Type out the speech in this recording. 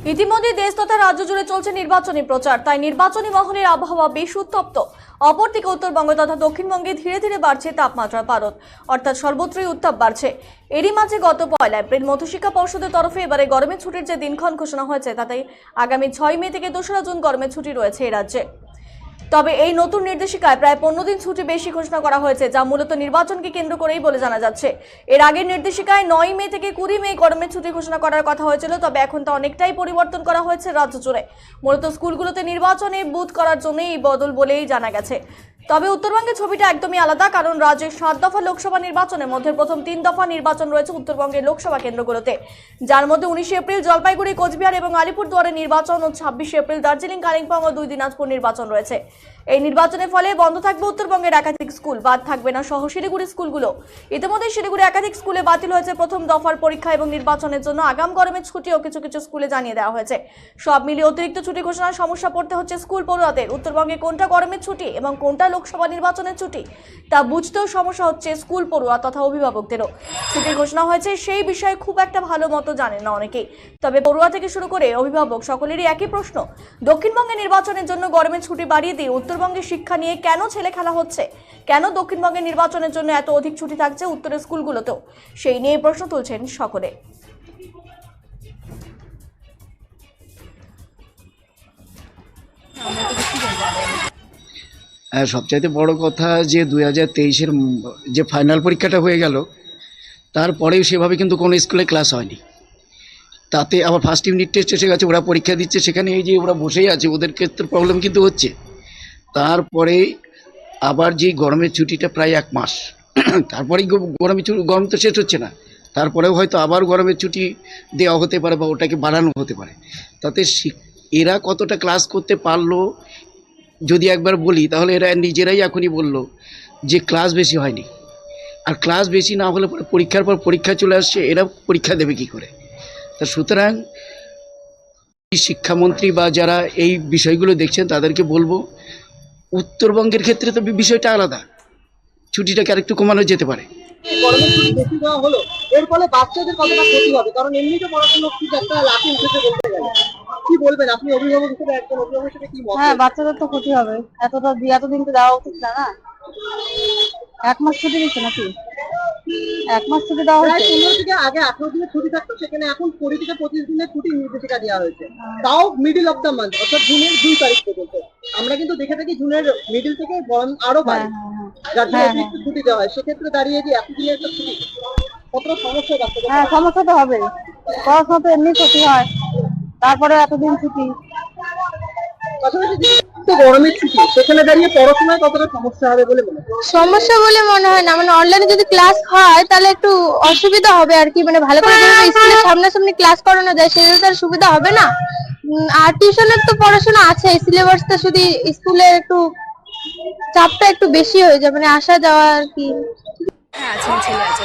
ইতিমধ্যে দেশ তথা রাজ্য জুড়ে চলছে নির্বাচনী প্রচার, তাই নির্বাচনী মহলের আবহাওয়া বেশ উত্তপ্ত। অপরদিকে উত্তরবঙ্গ তথা দক্ষিণবঙ্গে ধীরে ধীরে বাড়ছে তাপমাত্রার পারদ, অর্থাৎ সর্বত্রই উত্তাপ বাড়ছে। এরই মাঝে গত 1 এপ্রিল মধ্যশিক্ষা পর্ষদের তরফে এবারে গরমের ছুটির যে দিনক্ষণ ঘোষণা হয়েছে, তাতে আগামী 6 মে থেকে 2রা জুন গরমের ছুটি রয়েছে এই রাজ্যে। তবে এই নতুন নির্দেশিকায় প্রায় 15 দিন ছুটি বেশি ঘোষণা করা হয়েছে, যা মূলত নির্বাচনকে কেন্দ্র করেই বলে জানা যাচ্ছে। এর আগের নির্দেশিকায় 9 মে থেকে 20 মে গরমের ছুটি ঘোষণা করার কথা হয়েছিল, তবে এখন তা অনেকটাই পরিবর্তন করা হয়েছে রাজ্য জুড়ে। মূলত স্কুলগুলোতে নির্বাচনে বুথ করার জন্য এই বদল বলেই জানা গেছে। তবে উত্তরবঙ্গের ছবিটা একদমই আলাদা, কারণ রাজ্যের 7 দফা লোকসভা নির্বাচনের মধ্যে প্রথম 3 দফা নির্বাচন রয়েছে উত্তরবঙ্গের লোকসভা কেন্দ্রগুলোতে, যার মধ্যে 19 এপ্রিল জলপাইগুড়ি, কোচবিহার এবং আলিপুরদুয়ারে নির্বাচন ও 26 এপ্রিল দার্জিলিং, কালিম্পং ও 2 দিনাজপুর নির্বাচন রয়েছে। এই নির্বাচনের ফলে বন্ধ থাকবে উত্তরবঙ্গের একাধিক স্কুল, বাদ থাকবে না সহ শিলিগুড়ি স্কুলগুলো। ইতিমধ্যে শিলিগুড়ি একাধিক স্কুলে বাতিল হয়েছে প্রথম দফার পরীক্ষা এবং নির্বাচনের জন্য আগাম গরমের ছুটিও কিছু কিছু স্কুলে জানিয়ে দেওয়া হয়েছে। সব মিলিয়ে অতিরিক্ত ছুটি ঘোষণার সমস্যা পড়তে হচ্ছে স্কুল পড়ুয়াদের। উত্তরবঙ্গে কোনটা গরমের ছুটি এবং কোনটা লোকসভা নির্বাচনের ছুটি তা বুঝতেও সমস্যা হচ্ছে স্কুল পড়ুয়া তথা অভিভাবকদেরও। ছুটি ঘোষণা হয়েছে সেই বিষয়ে খুব একটা ভালো মতো জানেন না অনেকেই। তবে পড়ুয়া থেকে শুরু করে অভিভাবক সকলেরই একই প্রশ্ন, দক্ষিণবঙ্গে নির্বাচনের জন্য গরমের ছুটি বাড়িয়ে দিয়ে উত্তরবঙ্গে শিক্ষা নিয়ে কেন ছেলে খেলা হচ্ছে? কেন দক্ষিণবঙ্গে নির্বাচনের জন্য এত অধিক ছুটি থাকছে উত্তরের স্কুলগুলোতেও? সেই নিয়ে প্রশ্ন তুলছেন সকলে। সবচাইতে বড় কথা যে 2023-এর যে ফাইনাল পরীক্ষাটা হয়ে গেল, তারপরেও সেভাবে কিন্তু কোনো স্কুলে ক্লাস হয়নি। তাতে আবার ফার্স্ট ইউনিট টেস্ট এসে গেছে, ওরা পরীক্ষা দিচ্ছে, সেখানে এই যে ওরা বসেই আছে, ওদের ক্ষেত্রে প্রবলেম কিন্তু হচ্ছে। তারপরে আবার যে গরমের ছুটিটা প্রায় 1 মাস, তারপরেই গরম তো শেষ হচ্ছে না, তারপরেও হয়তো আবার গরমের ছুটি দেওয়া হতে পারে বা ওটাকে বাড়ানো হতে পারে। তাতে এরা কতটা ক্লাস করতে পারলো যদি একবার বলি, তাহলে এরা নিজেরাই এখনই বললো যে ক্লাস বেশি হয়নি। আর ক্লাস বেশি না হলে পরে পরীক্ষার পর পরীক্ষা চলে আসছে, এরা পরীক্ষা দেবে কি করে? তা সুতরাং শিক্ষামন্ত্রী বা যারা এই বিষয়গুলো দেখছেন তাদেরকে বলবো, উত্তরবঙ্গের ক্ষেত্রে তো বিষয়টা আলাদা, ছুটিটাকে আরেকটু কমানো যেতে পারে। গরমের ছুটি বেশি দেওয়া হলো, এর ফলে বাচ্চাদের কতটা ক্ষতি হবে? কারণ এমনিতে পড়াশোনা খুব একটা লাফি উঠেছে বলতে গেলে। কি বলবেন আপনি অভিভাবক হিসেবে, একজন অভিভাবক হিসেবে কি মত? হ্যাঁ, বাচ্চাদের তো ক্ষতি হবে। এতদিন তো দেওয়া উচিত না। 1 মাস ছুটি দিচ্ছে নাকি? 1 মাস ছুটি দেওয়া হচ্ছে। 15 থেকে আগে 18 দিনের ছুটি থাকতো, সেখানে এখন 20 থেকে 25 দিনের ছুটির নির্দেশিকা দেওয়া হয়েছে, তাও মিডিল অফ দ্য মান্থ, অর্থাৎ জুনের 2 তারিখ পর্যন্ত। আমরা কিন্তু দেখে থাকি জুনের মিডিল থেকে বরং আরো বাড়ে, যার জন্য অতিরিক্ত ছুটি দেওয়া হয়। সেক্ষেত্রে দাঁড়িয়ে যে এতদিনের একটা ছুটি কতটা সমস্যা বাচ্চাদের? হ্যাঁ, সমস্যা তো হবে। পড়াশোনা তো এমনি ক্ষতি হয়, তারপরে এতদিন ছুটি। পাশাপাশি গরমের ছুটি, সেখানে দাঁড়িয়ে পড়াশোনায় কতটা সমস্যা হবে বলে মনে হয়? সমস্যা বলে মনে হয় না, মানে অনলাইনে যদি ক্লাস হয় তাহলে একটু অসুবিধা হবে আর কি। মানে ভালো করে যদি স্কুলের সামনাসামনি ক্লাস করানো যায় সেটা তো আর সুবিধা হবে না। আর টিউশনের তো পড়াশোনা আছে, সিলেবাসটা শুধু স্কুলে একটু চাপটা একটু বেশি হয়ে যায়, মানে আসা যাওয়া আর কি। হ্যাঁ, ছেলে আছে।